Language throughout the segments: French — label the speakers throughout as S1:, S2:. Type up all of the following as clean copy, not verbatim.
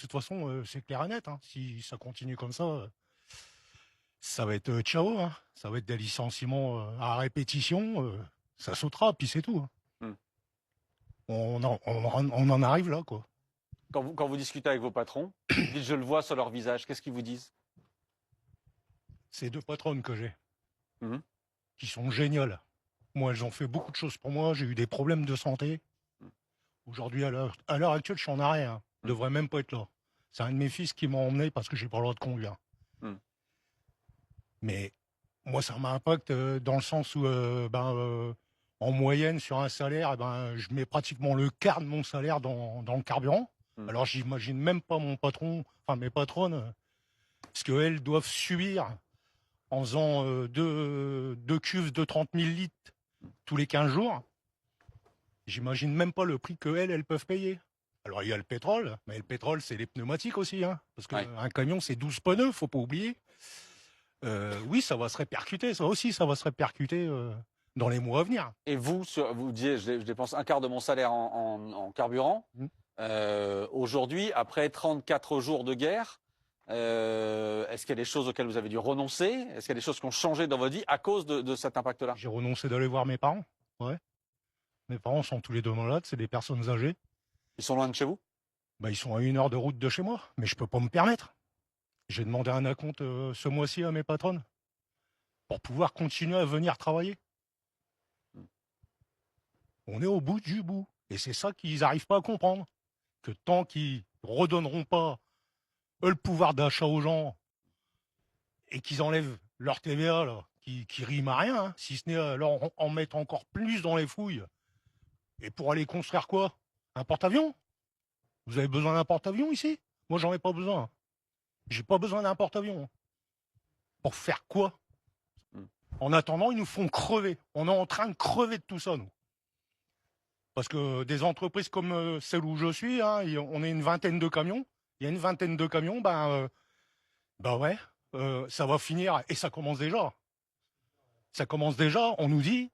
S1: toute façon, c'est clair et net, hein. Si ça continue comme ça va être ciao, hein. Ça va être des licenciements à répétition. Ça sautera, puis c'est tout, hein.
S2: Hmm.
S1: On en arrive là, quoi.
S2: Quand vous discutez avec vos patrons, vous dites je le vois sur leur visage, qu'est-ce qu'ils vous disent?
S1: Ces deux patronnes que j'ai,
S2: Mhm.
S1: qui sont géniales. Moi, elles ont fait beaucoup de choses pour moi. J'ai eu des problèmes de santé. Aujourd'hui, à l'heure actuelle, je suis en arrêt, hein. Je
S2: Hmm.
S1: devrais même pas être là. C'est un de mes fils qui m'a emmené parce que j'ai pas le droit de conduire.
S2: Hmm.
S1: Mais moi, ça m'impacte dans le sens où, en moyenne, sur un salaire, je mets pratiquement le quart de mon salaire dans le carburant.
S2: Hmm.
S1: Alors, j'imagine même pas mon patron, enfin mes patronnes, ce qu'elles doivent subir en faisant deux cuves de 30 000 litres tous les 15 jours. J'imagine même pas le prix qu'elles peuvent payer. Alors, il y a le pétrole, mais le pétrole, c'est les pneumatiques aussi, hein, parce
S2: Ouais.
S1: qu'un camion, c'est 12 pneus, faut pas oublier. Oui, ça va se répercuter, ça aussi, ça va se répercuter dans les mois à venir.
S2: Et vous, vous disiez, je dépense un quart de mon salaire en carburant.
S1: Mmh.
S2: Aujourd'hui, après 34 jours de guerre, est-ce qu'il y a des choses auxquelles vous avez dû renoncer? Est-ce qu'il y a des choses qui ont changé dans votre vie à cause de cet impact-là?
S1: J'ai renoncé d'aller voir mes parents. Ouais. Mes parents sont tous les deux malades, c'est des personnes âgées.
S2: Ils sont loin de chez vous?
S1: Ils sont à 1 heure de route de chez moi, mais je peux pas me permettre. J'ai demandé un acompte ce mois-ci à mes patronnes pour pouvoir continuer à venir travailler. On est au bout du bout. Et c'est ça qu'ils n'arrivent pas à comprendre. Que tant qu'ils redonneront pas eux, le pouvoir d'achat aux gens et qu'ils enlèvent leur TVA, là, qui rime à rien, hein, si ce n'est à leur en mettre encore plus dans les fouilles. Et pour aller construire quoi? Un porte-avions? Vous avez besoin d'un porte-avions ici? Moi, j'en ai pas besoin. J'ai pas besoin d'un porte-avions. Pour faire quoi?
S2: Hmm.
S1: En attendant, ils nous font crever. On est en train de crever de tout ça, nous. Parce que des entreprises comme celle où je suis, hein, on est une vingtaine de camions. Il y a une vingtaine de camions, ouais, ça va finir, et ça commence déjà. Ça commence déjà, on nous dit,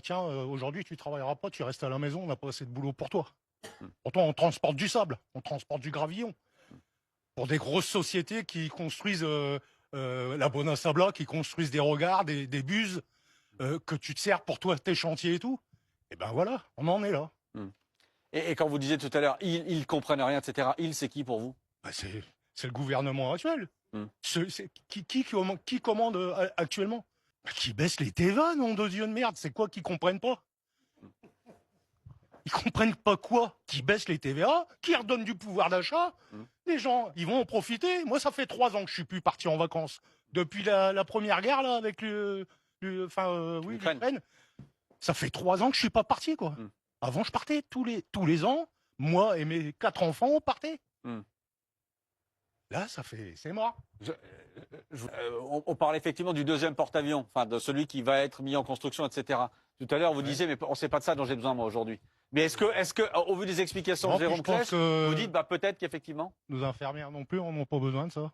S1: tiens, aujourd'hui tu travailleras pas, tu restes à la maison, on n'a pas assez de boulot pour toi. Pourtant, on transporte du sable, on transporte du gravillon. Pour des grosses sociétés qui construisent la Bona Sabla, qui construisent des regards, des buses, que tu te sers pour toi, tes chantiers et tout. Et ben voilà, on en est là.
S2: Hmm. Et quand vous disiez tout à l'heure, ils comprennent rien, etc. Ils, c'est qui pour vous?
S1: C'est le gouvernement actuel.
S2: Hmm.
S1: Qui commande actuellement? Qui baisse les TVA, nom de Dieu de merde. C'est quoi qu'ils comprennent pas? Ils comprennent pas quoi? Qui baisse les TVA, qui redonne du pouvoir d'achat. Les gens, ils vont en profiter. Moi, ça fait 3 ans que je suis plus parti en vacances. Depuis la première guerre, là, avec l'Ukraine. Ça fait 3 ans que je suis pas parti, quoi. Avant, je partais tous les ans. Moi et mes 4 enfants, on partait. Là, c'est mort.
S2: On parle effectivement du deuxième porte-avions, enfin de celui qui va être mis en construction, etc. Tout à l'heure, vous disiez, mais on ne sait pas de ça dont j'ai besoin moi aujourd'hui. Mais est-ce que, au vu des explications de Jérôme Claes, vous dites peut-être qu'effectivement
S1: nos infirmières non plus, on n'a pas besoin de ça.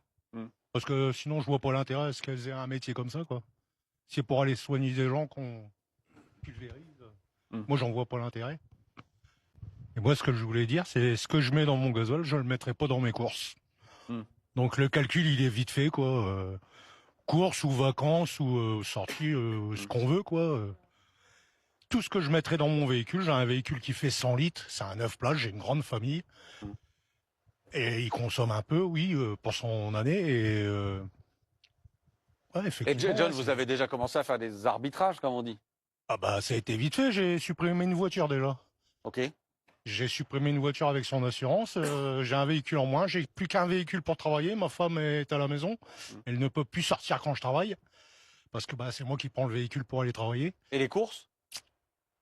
S1: Parce que sinon, je vois pas l'intérêt à ce qu'elles aient un métier comme ça, quoi. Si c'est pour aller soigner des gens qu'on pulvérise, moi, j'en vois pas l'intérêt. Et moi, ce que je voulais dire, c'est ce que je mets dans mon gasoil, je le mettrai pas dans mes courses. Donc le calcul, il est vite fait, quoi. Courses ou vacances ou sorties, ce qu'on veut, quoi. Tout ce que je mettrai dans mon véhicule, j'ai un véhicule qui fait 100 litres, c'est un 9 places, j'ai une grande famille. Et il consomme un peu, oui, pour son année. Ouais,
S2: Et
S1: effectivement.
S2: John, vous avez déjà commencé à faire des arbitrages, comme on dit.
S1: Ah ça a été vite fait, j'ai supprimé une voiture déjà.
S2: Ok.
S1: J'ai supprimé une voiture avec son assurance, j'ai un véhicule en moins, j'ai plus qu'un véhicule pour travailler, ma femme est à la maison, elle ne peut plus sortir quand je travaille, parce que c'est moi qui prends le véhicule pour aller travailler.
S2: Et les courses?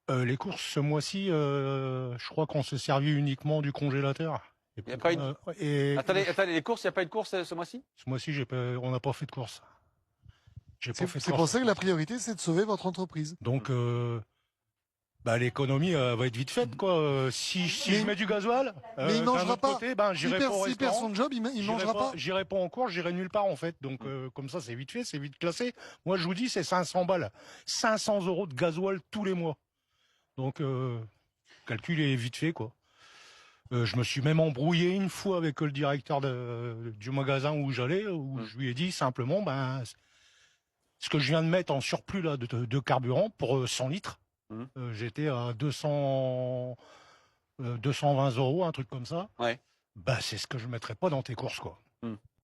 S1: Les courses, ce mois-ci, je crois qu'on s'est servi uniquement du congélateur.
S2: Il y a pas une... Attendez, les courses, il n'y a pas eu de courses ce mois-ci?
S1: Ce mois-ci, on n'a pas fait de course.
S3: C'est pour ça que la priorité, c'est de sauver votre entreprise.
S1: Donc, l'économie va être vite faite, quoi. Si je mets du gasoil,
S3: mais il mangera pas.
S1: Côté, j'irai pas au
S3: S'il perd
S1: restaurant.
S3: son job, il mangera pas.
S1: J'irai pas en cours, j'irai nulle part, en fait. Donc, comme ça, c'est vite fait, c'est vite classé. Moi, je vous dis, c'est 500 balles. 500 € de gasoil tous les mois. Donc, calcul est vite fait, quoi. Je me suis même embrouillé une fois avec le directeur du magasin où j'allais, où je lui ai dit simplement, ce que je viens de mettre en surplus là de carburant pour 100 litres, j'étais à 220 €, un truc comme ça.
S2: Ouais.
S1: C'est ce que je mettrais pas dans tes courses, quoi.